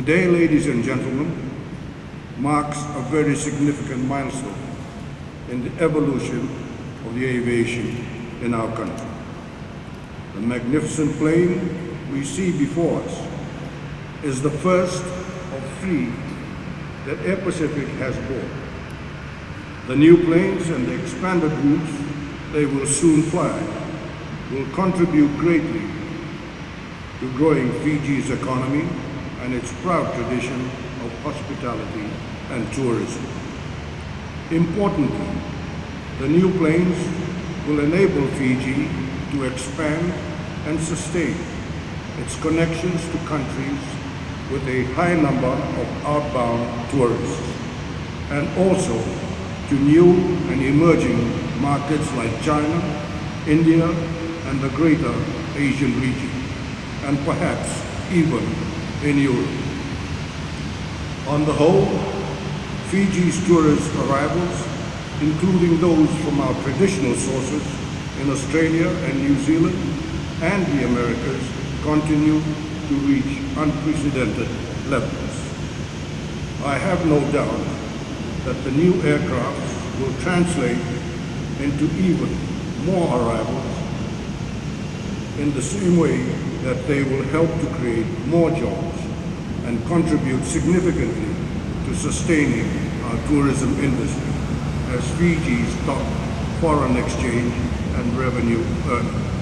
Today, ladies and gentlemen, marks a very significant milestone in the evolution of the aviation in our country. The magnificent plane we see before us is the first of 3 that Air Pacific has bought. The new planes and the expanded routes they will soon fly will contribute greatly to growing Fiji's economy and its proud tradition of hospitality and tourism. Importantly, the new planes will enable Fiji to expand and sustain its connections to countries with a high number of outbound tourists, and also to new and emerging markets like China, India, and the greater Asian region, and perhaps even in Europe. On the whole, Fiji's tourist arrivals, including those from our traditional sources in Australia and New Zealand and the Americas, continue to reach unprecedented levels. I have no doubt that the new aircraft will translate into even more arrivals in the same way that they will help to create more jobs and contribute significantly to sustaining our tourism industry as Fiji's top foreign exchange and revenue earner.